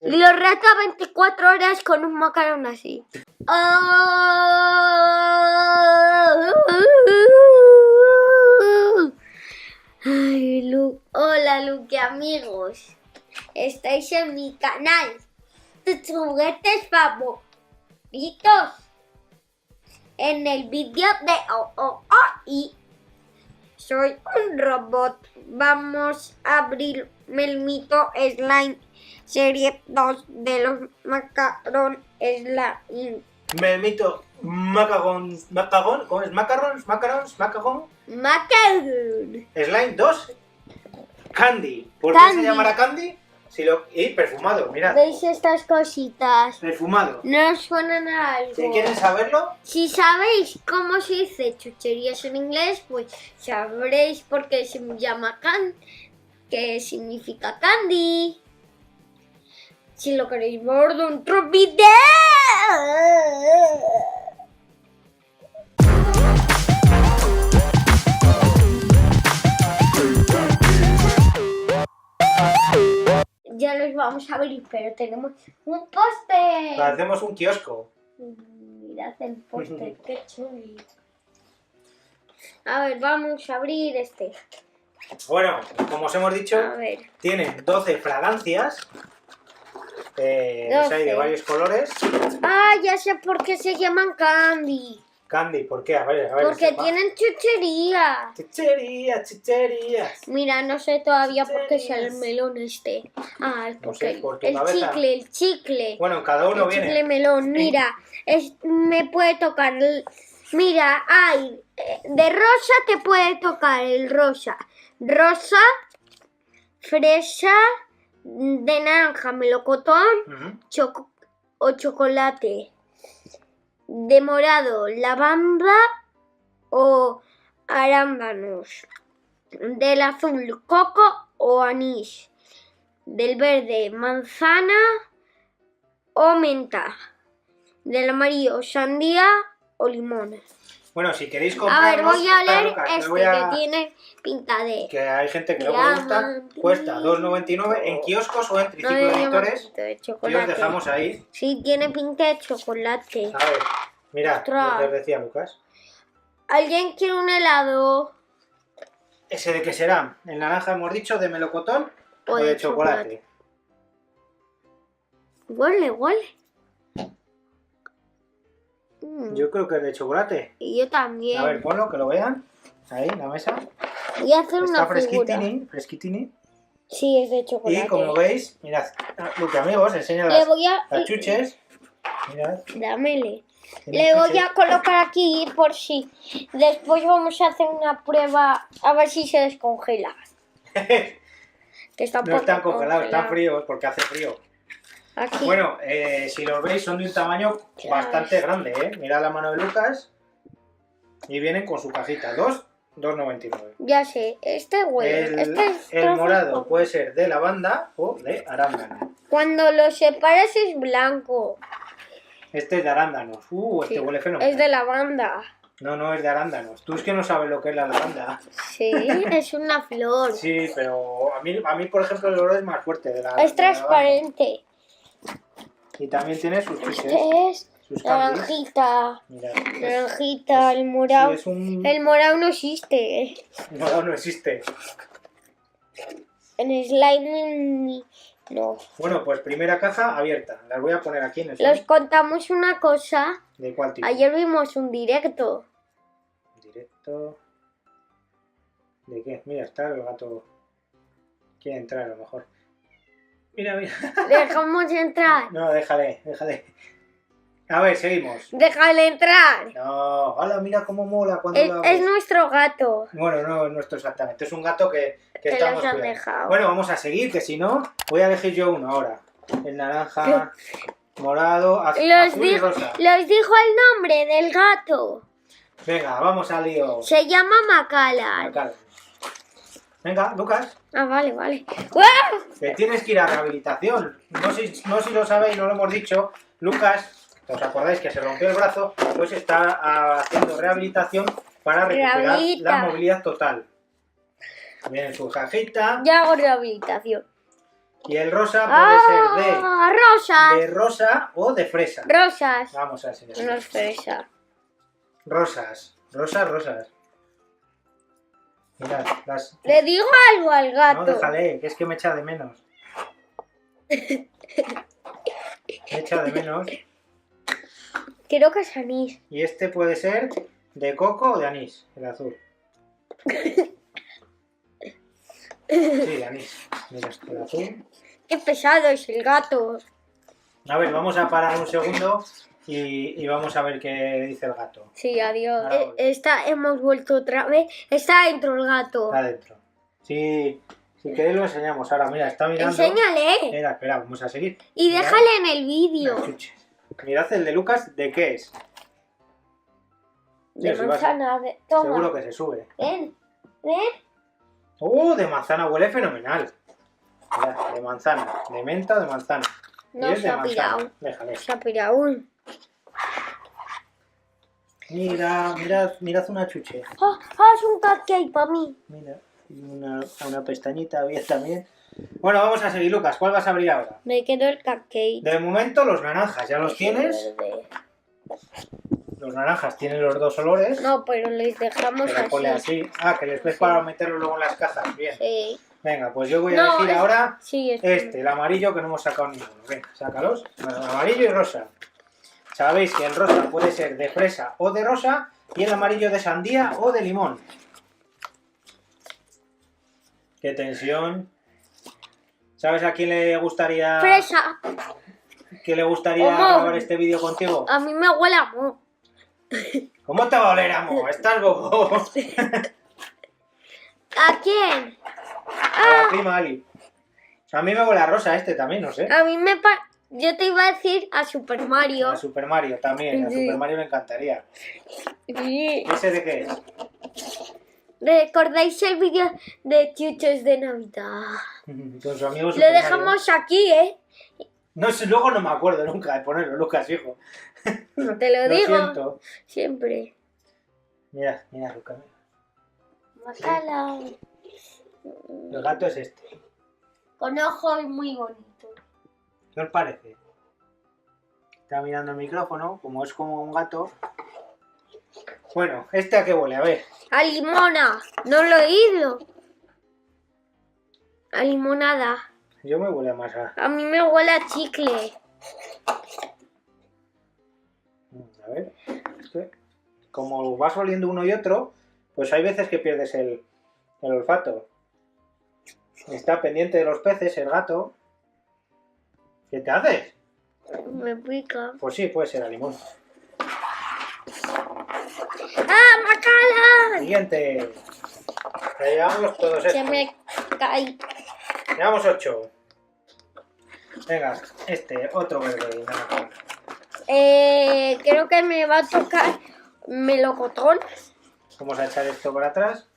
Lo reto a 24 horas con un macarón así. Ay, hola, Luque, amigos. Estáis en mi canal. Tus juguetes favoritos. En el vídeo de hoy soy un robot. Vamos a abrir Melmito Slime serie 2 de los Macaron Slime. Melmito Macaron, ¿cómo es? Macarons, Macaron. Macaron. Slime 2. Candy. ¿Por Candy. qué se llamará Candy? Y perfumado, mirad. ¿Veis estas cositas? Perfumado. ¿No os suenan a algo? Si quieren saberlo, Si sabéis cómo se dice chucherías en inglés, pues sabréis por qué se llama qué significa candy. Si lo queréis ver de otro video. Ya los vamos a abrir, pero tenemos un póster. hacemos un kiosco. Mirad el póster, qué chulo. A ver, vamos a abrir este. Bueno, como os hemos dicho, A ver. tiene 12 fragancias. 12. Hay de varios colores. Ah, ya sé por qué se llaman candy. Candy, ¿por qué? A ver. Porque sepa. tienen chucherías. Chucherías. Mira, no sé todavía por qué es el melón este. Ah, es No porque sé, por tu el cabeza. chicle. Bueno, cada uno El viene. chicle melón, mira, me puede tocar. Mira, hay de rosa te puede tocar el rosa. Rosa, fresa, de naranja, melocotón Ujú. o chocolate. De morado, lavanda o arándanos. Del azul, coco o anís. Del verde, manzana o menta. Del amarillo, sandía o limón. Bueno, si queréis A comprarlos... ver, voy a espera, leer Lucas, este que tiene pinta de... Que hay gente que luego le gusta. Cuesta 2,99 en kioscos o en Triciclo Editores. de Y os chocolate. dejamos ahí. Sí, tiene pinta de chocolate. A ver, mirad Ostras. lo que os decía Lucas. ¿Alguien quiere un helado? ¿Ese de qué será? ¿El naranja hemos dicho, de melocotón o de de chocolate? Huele. Yo creo que es de chocolate. Y yo también. A ver, ponlo, que lo vean. Ahí, en la mesa. Voy a hacer Está una figura. fresquitini. Sí, es de chocolate. Y como veis, mirad, Luque, amigos, enseña Le voy a... las chuches. Mirad. Dámele. tiene Le voy chuches. a colocar aquí por si después vamos a hacer una prueba a ver si se descongela. Que está No poco están congelados, están congelado. fríos porque hace frío. Aquí. Bueno, si los veis son de un tamaño bastante grande, ¿eh? Mirad la mano de Lucas y vienen con su cajita. 2,99. Ya sé, este huele. El morado puede ser de lavanda o de arándano. Cuando lo separas es blanco. Este es de arándanos. Este Sí, huele fenomenal. es de lavanda. No, es de arándanos. Tú es que no sabes lo que es la lavanda. Sí, es una flor. Sí, pero a mí por ejemplo, el olor es más fuerte de la Es de la transparente. lavanda. Y también tiene sus chuches, Este es sus candies. naranjita. Mirad, Naranjita, el morado. sí, es un... El morado no existe. No existe. En slime no. Bueno, pues primera caja abierta. Las voy a poner aquí en el Les suelo. contamos una cosa. ¿De cuál tipo? Ayer vimos un directo. Directo. ¿De qué? Mira, está el gato. Quiere entrar a lo mejor. Mira. Dejamos entrar. No, déjale. A ver, seguimos. Déjale entrar. No, hola, mira cómo mola cuando lo Es abres. nuestro gato. Bueno, no es nuestro exactamente. Es un gato que Que estamos los han cuidando. dejado. Bueno, vamos a seguir, que si no, voy a elegir yo uno ahora. El naranja, morado, azul y rosa. Los dijo el nombre del gato. Venga, vamos al lío. Se llama Macallan. Macallan. Venga, Lucas, Ah, vale. ¡Guau! que tienes que ir a rehabilitación. No sé si lo sabéis, no lo hemos dicho. Lucas, ¿os acordáis que se rompió el brazo? Pues está haciendo rehabilitación para recuperar Rehabilita. la movilidad total. Viene su cajita Ya hago rehabilitación. y el rosa puede ser de rosas. de rosa o de fresa. Rosas. Vamos a enseñar. No es fresa. Rosas. Rosas, rosas. Mirad, las... Le digo algo al No, gato. déjale, que es que me echa de menos. Me echa de menos. Creo que es anís. Y este puede ser de coco o de anís, el azul. Sí, de anís. Mira, el azul. Qué pesado es el gato. A ver, vamos a parar un segundo y vamos a ver qué dice el gato. Sí, adiós. Ahora voy. Hemos vuelto otra vez. Está dentro el gato. Está adentro. Sí, si queréis lo enseñamos. Ahora, mira, está mirando. Enséñale. Espera, vamos a seguir. Y Mirad déjale en el vídeo. las chuches. Mirad el de Lucas, ¿de qué es? De Sí, sí, va a ser. manzana. Toma. Seguro que se sube. Ven. Ven. De manzana, huele fenomenal. Mirad, de manzana, de menta o de manzana. No Y es se de ha manzana. pirado. Déjale. Se ha pirado. Mirad una chuche. Es un cupcake para mí. Mira, y una pestañita había también. Bueno, vamos a seguir, Lucas. ¿Cuál vas a abrir ahora? Me quedo el cupcake. De momento los naranjas, ¿ya los tienes? Verde. Los naranjas tienen los dos olores. No, pero les dejamos Pero ponle así. así. Ah, que les ves para meterlo luego en las cajas. Bien. Sí. Venga, pues yo voy a No, elegir es- ahora Sí, es el amarillo que no hemos sacado ninguno. Venga, sácalos. Bueno, amarillo y rosa. Sabéis que el rosa puede ser de fresa o de rosa y el amarillo de sandía o de limón. Qué tensión. ¿Sabes a quién le gustaría fresa. que le gustaría Homo. grabar este vídeo contigo? A mí me huele a mo. ¿Cómo te va a oler, amo? Estás bobo. ¿A quién? A la prima Ali. A mí me huele a rosa este también, no sé. A mí me Yo te iba a decir a Super Mario. A Super Mario también. A Sí. Super Mario me encantaría. Sí. ¿Ese de qué es? ¿Recordáis el vídeo de chuchos de Navidad? Con su amigo Lo Super Mario. dejamos aquí, ¿eh? No sé, luego no me acuerdo nunca de ponerlo, Lucas, hijo. Te lo digo Siento. siempre. Mira, Lucas. Masala. El gato es este. Con ojos muy bonitos. ¿Qué os parece? Está mirando el micrófono, como es como un gato. Bueno, ¿este a qué huele? A ver. A limona. No lo he oído. A limonada. Yo me huele más a... A mí me huele a chicle. A ver. Es que como vas oliendo uno y otro, pues hay veces que pierdes el olfato. Está pendiente de los peces, el gato. ¿Qué te haces? Me pica. Pues sí, puede ser a limón. ¡Ah, Macala! Siguiente. Ya llevamos todos Se estos. me cae. Llevamos 8. Venga, otro verde. Naranja. Creo que me va a tocar melocotón. Vamos a echar esto para atrás.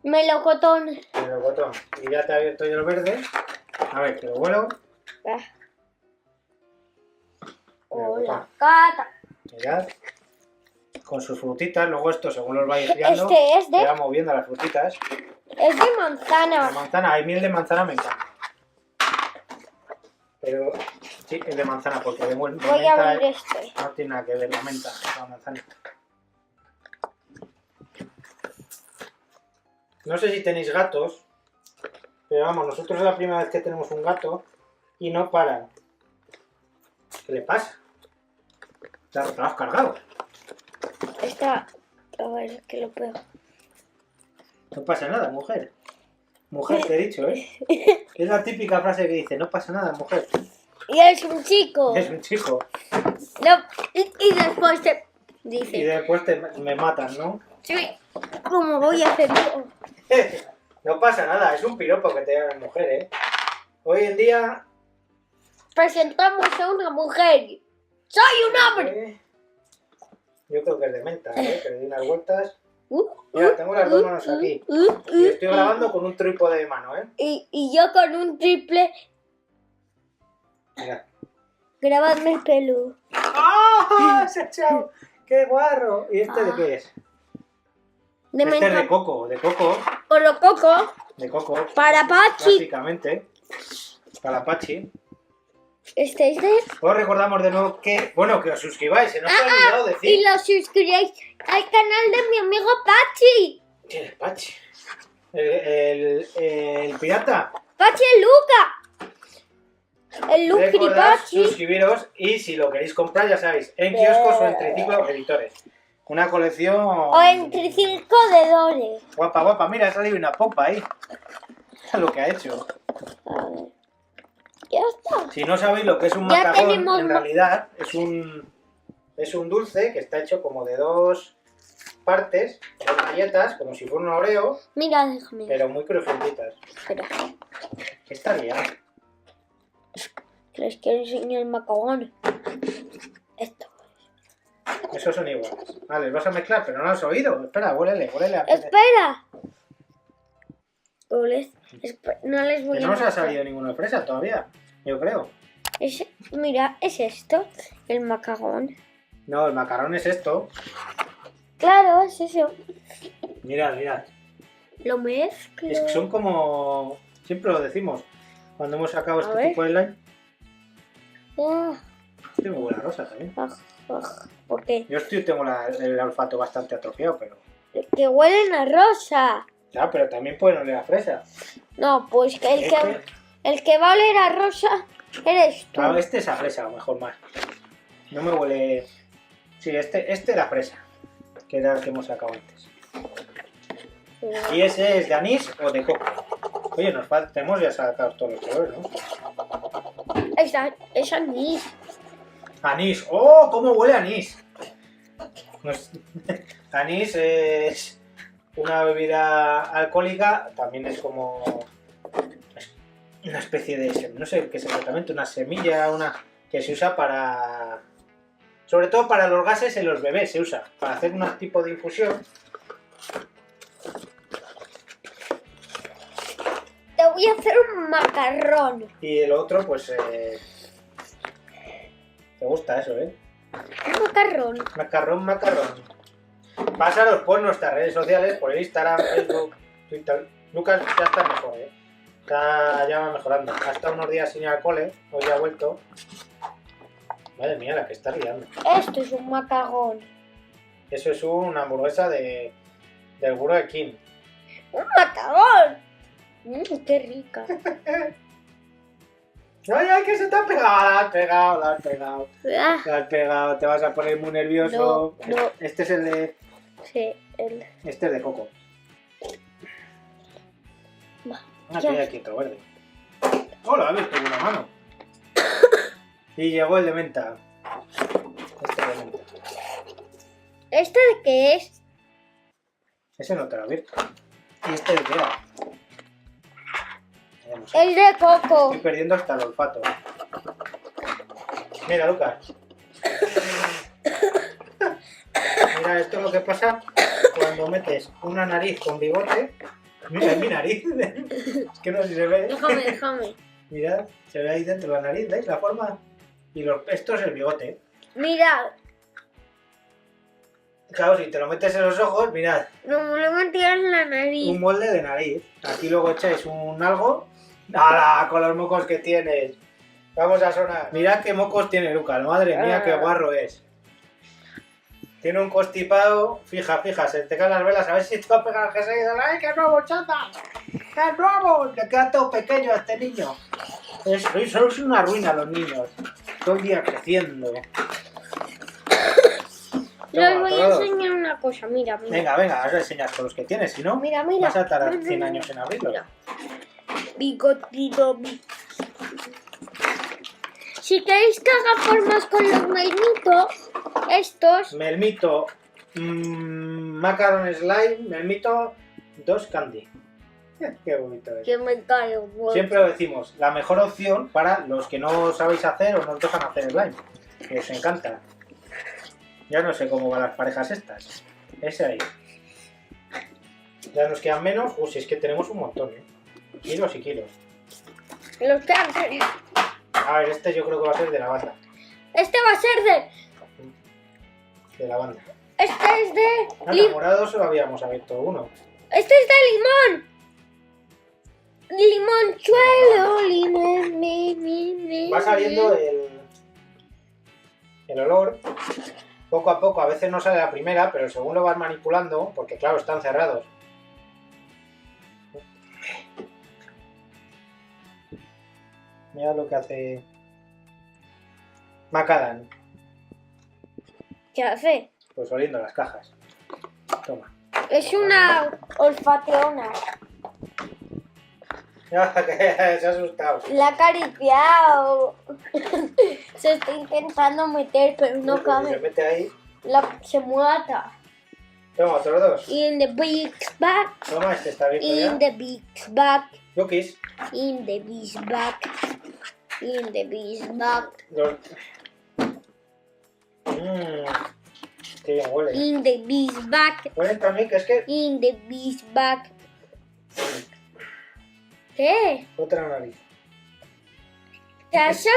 Melocotón. El botón. Y ya te he abierto yo el verde. A ver, que lo vuelo. Ah. Hola, Melocotón. cata. Mirad. Con sus frutitas. Luego esto, según los vais girando, Este es se de va moviendo las frutitas. Es de La manzana. manzana, hay miel de manzana, me encanta. Pero sí, es de manzana, porque de Voy a menta abrir este. no tiene nada que ver la menta con la manzana. No sé si tenéis gatos, pero vamos, nosotros es la primera vez que tenemos un gato y no paran. ¿Qué le pasa? Te lo has cargado. Esta. A ver, que lo pego. No pasa nada, mujer. Mujer, te he dicho, ¿eh? Es la típica frase que dice, no pasa nada, mujer. Y es un chico. Es un chico. No, y después te Y dice. después me matan, ¿no? Sí. ¿Cómo voy a hacer yo? No pasa nada, es un piropo que te da la mujer, ¿eh? Hoy en día... Presentamos a una mujer. ¡Soy un hombre! Yo creo que es de menta, ¿eh? Que le di unas vueltas. Mira, tengo las dos manos aquí. Y estoy grabando con un trípode de mano, ¿eh? Y yo con un triple Mira. grabadme el pelo. ¡Ah! ¡Se ha echado! ¡Qué guarro! ¿Y este de qué es? De Este es de menta coco, polo coco. Para Pachi. Básicamente, para Pachi. Este es de... Os recordamos de nuevo que, bueno, que os suscribáis, se nos ha olvidado Y decir. lo suscribáis al canal de mi amigo Pachi. ¿Quién es Pachi? El pirata. Pachi el Luca. El Luca y Recordad Pachi. suscribiros y si lo queréis comprar, ya sabéis, en kioscos o en Triciclo Editores. Una colección... O en Triciclo de Dores. Guapa, guapa. Mira, ha salido una popa ahí. Mira lo que ha hecho. A ver. Ya está. Si no sabéis lo que es un Ya macarrón, tenemos en realidad es un dulce que está hecho como de dos partes, dos galletas, como si fuera un oreo, Mira, déjame. pero muy crujientitas. Espera. ¿Qué estaría? Les quiero enseñar el macarrón. Esto. Esos son iguales. Vale, los vas a mezclar, pero no lo has oído. Espera, huélele. Espera. No les voy Que a no nos ha mostrar. salido ninguno de fresa todavía, yo creo. Mira, es esto. El macarrón. No, el macarrón es esto. Claro, es eso. Mirad, mirad. Lo mezclo. Es que son como... Siempre lo decimos. Cuando hemos sacado A este ver. tipo de slime. Ah, Este me huele a rosa también. ¿Por qué? Yo tengo el olfato bastante atrofiado, pero... Que huelen a rosa. Ya, pero también pueden oler a fresa. No, pues que el que va a oler a rosa eres tú. Claro, este es a fresa, a lo mejor más. No me huele... Sí, este era fresa. Que era el que hemos sacado antes. ¿Y ese es de anís o de coco? Oye, nos falta... Tenemos ya sacado todos los colores, ¿no? Es anís. Anís. ¡Oh! ¿Cómo huele a anís? Anís es una bebida alcohólica. También es como... una especie de... No sé qué es exactamente. Una semilla, que se usa para... Sobre todo para los gases en los bebés se usa. Para hacer un tipo de infusión. Te voy a hacer un macarrón. Y el otro, pues... Te gusta eso, ¿eh? Un macarrón. Macarrón. Pasaros por nuestras redes sociales, por Instagram, Facebook, Twitter. Lucas ya está mejor, ¿eh? Ya va mejorando. Ha estado unos días sin ir al cole, hoy ya ha vuelto. Madre mía, la que está liando. Esto es un macarrón. Eso es una hamburguesa del Burger King. ¡Un macarrón! ¡Qué rica! ¡Ay, que se te ha pegado! La has pegado. Ah, La has pegado, te vas a poner muy nervioso. No. Este es el de... sí, Este es de coco. Ya. Que hay aquí otro verde. ¡Hola! ¿Habéis visto una mano? Y llegó el de menta. Este de menta. ¿Este de qué es? Ese no te lo he abierto. ¿Y este de qué era? El de coco. Estoy perdiendo hasta el olfato. Mira, Lucas. Mira, esto es lo que pasa cuando metes una nariz con bigote. Mira, mi nariz. Es que no sé si se ve. Déjame. Mirad, se ve ahí dentro la nariz, ¿veis la forma? Y esto es el bigote. Mira, Claro, si te lo metes en los ojos, mirad, no me lo metí en la nariz. un molde de nariz. Aquí luego echáis un algo. ¡Hala! Con los mocos que tienes. Vamos a sonar. Mirad qué mocos tiene Lucas. Madre mía, qué guarro es. Tiene un constipado. Fija, se te caen las velas. A ver si te va a pegar el jersey. ¡Ay, qué nuevo, chata! ¡Qué nuevo! Le queda todo pequeño a este niño. Sois una ruina los niños. Todo el día creciendo. Les voy a todo. enseñar una cosa, mira. Venga, vas a enseñar con los que tienes. Si no, Mira. vas a tardar 100 años en abrirlos. Mira. Bigotito. Si queréis que haga formas con los melmitos, estos, Melmito, macaron slime, Melmito, 2 candy. Qué bonito es. que me caigo. Siempre lo decimos, la mejor opción para los que no sabéis hacer o no os dejan hacer slime, que os encanta. Ya no sé cómo van las parejas estas. Ese ahí. Ya nos quedan menos. Si es que tenemos un montón, ¿eh? Kilos y kilos. Los que hacen. A ver, este yo creo que va a ser de lavanda. Este va a ser de. De lavanda. Este es de Enamorado solo habíamos abierto uno. Este es de limón. Limonchuelo, limón. Va saliendo el olor. Poco a poco, a veces no sale la primera, pero según lo vas manipulando, porque claro, están cerrados. Mira lo que hace Macallan. ¿Qué hace? Pues oliendo las cajas. Toma. Es una olfateona. Se ha asustado. La ha acariciado. Se está intentando meter, pero no Uy, pues si se cabe. mete ahí. Se mata. Toma, otros dos. In the big bag. Toma, este está abierto In ya. the big bag. Yukis. In the big bag. In the big bag. Los... Qué bien huele. In the big bag. Huelen también, que es que... In the big bag. ¿Qué? Otra nariz. ¿Te has No,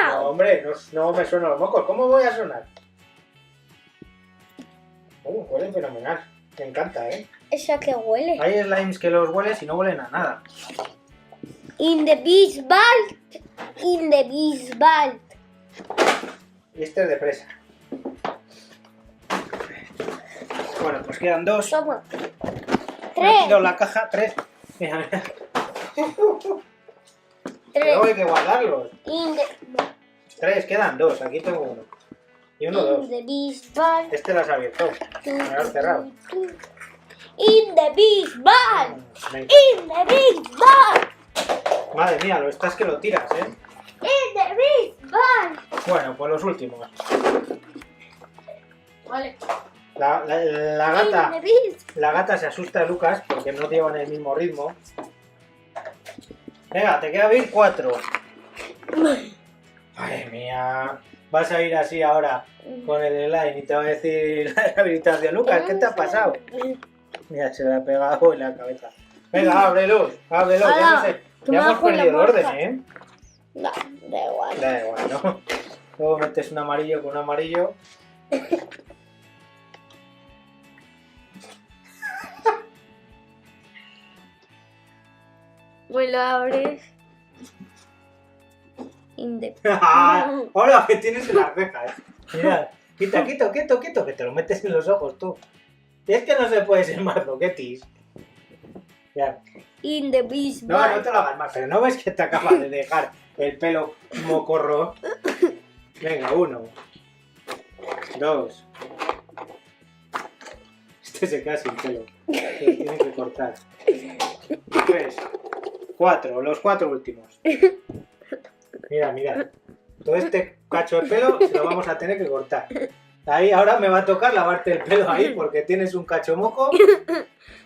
sonado? hombre, no me suenan los mocos. ¿Cómo voy a sonar? Huelen fenomenal. Me encanta, ¿eh? ¿Eso que huele? Hay slimes que los hueles y no huelen a nada. In the big bag. In the big bag. Y este es de fresa. Bueno, pues quedan dos. Toma. Me ha tirado 3. la caja, 3. Mira, mira. 3. Luego hay que guardarlos. In the 3, quedan 2. Aquí tengo uno. Y uno, In 2. the big bag. Este las ha abierto. Me lo has cerrado. In the big bag. Me In the big bag. Madre mía, lo estás que lo tiras, ¿eh? In the big bag. Bueno, pues los últimos. Vale. La gata. In the big. La gata se asusta de Lucas porque no llevan el mismo ritmo. Venga, te queda bien 4. Madre mía. Vas a ir así ahora con el slime y te va a decir la rehabilitación. Lucas, ¿qué te ha pasado? Mira, se le ha pegado en la cabeza. Venga, ábrelo, ábrelo. Ya no sé. tú Ya me hemos das con la perdido el orden, marca. ¿eh? No, da igual. Da igual, ¿no? Luego metes un amarillo con un amarillo. Pues lo abres. In the Hola, que tienes en las cejas. Mira, quieto, que te lo metes en los ojos tú. Y es que no se puede ser más roquetis. Ya. In the big No, bag. no te lo hagas más, pero no ves que te acabas de dejar el pelo mocorro. Venga, 1, 2. Este se queda sin pelo. Se tiene que cortar. 3, 4, los 4 últimos. Mira, mira. Todo este cacho de pelo se lo vamos a tener que cortar. Ahí ahora me va a tocar lavarte el pelo ahí porque tienes un cacho moco.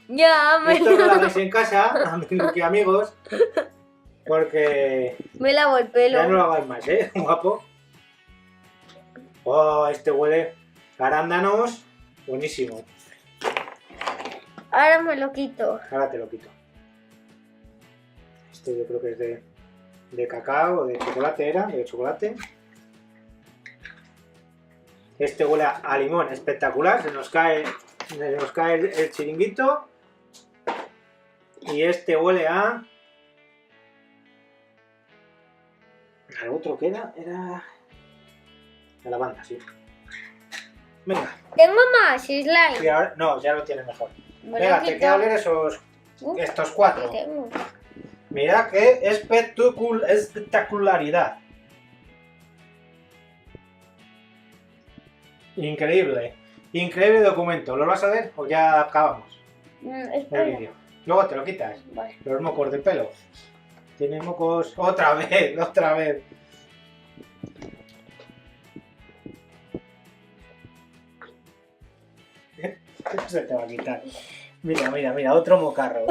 Ya Esto no lo hagáis en casa, amigos, porque me lavo el pelo. ya no lo hagáis más, ¿eh? Guapo. Oh, este huele a arándanos. Buenísimo. Ahora me lo quito. Ahora te lo quito. Este yo creo que es de cacao o de chocolate era, de chocolate. Este huele a limón espectacular, se nos cae el chiringuito. Y este huele a... ¿Al otro que era? Era... a lavanda, sí. Venga. Tengo más slime. Y ahora... No, ya lo tienes mejor. Me lo Venga, he te queda quitado. oler estos 4. ¿Qué tengo? Mira qué espectacularidad. Increíble. Increíble documento. ¿Lo vas a ver o ya acabamos el Espera. vídeo? Luego te lo quitas. Vale. Los mocos del pelo. Tienes mocos... Otra vez, otra vez. No se te va a quitar. Mira, mira, mira, otro mocarro.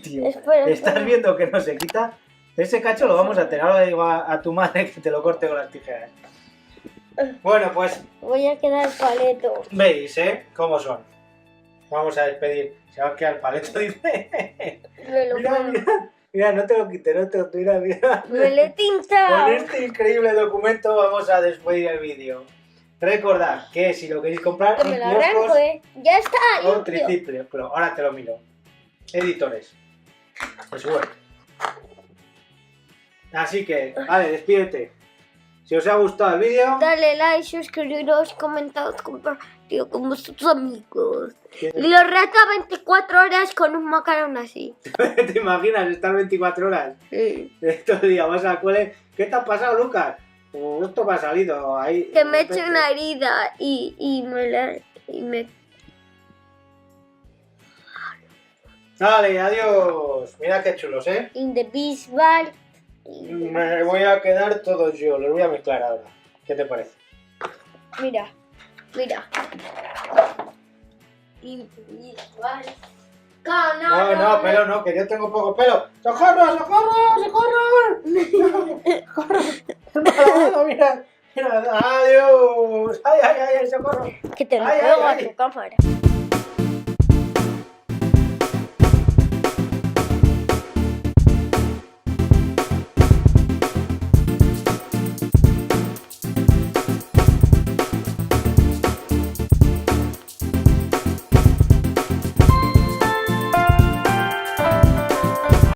Tío, Espera, ¿estás espera. viendo que no se quita? Ese cacho lo vamos a tener. Ahora le digo a tu madre que te lo corte con las tijeras. Bueno, pues Voy a quedar paleto. veis, ¿eh? ¿Cómo son? Vamos a despedir. Se va a quedar el paleto, dice. Me lo Mira, pongo. mira. Mira, no te lo quite, no te lo mira, mira. Me lo he Con tintado. este increíble documento vamos a despedir el vídeo. Recordad que si lo queréis comprar Que me en lo arranco, kioscos Ya está, o limpio. Triciclo. Ahora te lo miro. Editores. Pues bueno. Así que, vale, despídete. Si os ha gustado el vídeo, Dale like, suscribiros, comentad, compartido con vuestros amigos. Lo reto a 24 horas con un macarón así. ¿te imaginas estar 24 horas? Sí. Estos días vas al cole. ¿Qué te ha pasado, Lucas? Pues esto me ha salido ahí. Que me eche una herida y me... Vale, adiós. Mira qué chulos, ¿eh? In the bisbal. Me voy a quedar todos yo. Los voy a mezclar ahora. ¿Qué te parece? Mira. In the bisbal. No, pelo no, que yo tengo poco pelo. ¡Socorro, socorro! Mira. Adiós. Ay, socorro. Que te lo Ay, pego ay, a ay. tu cámara.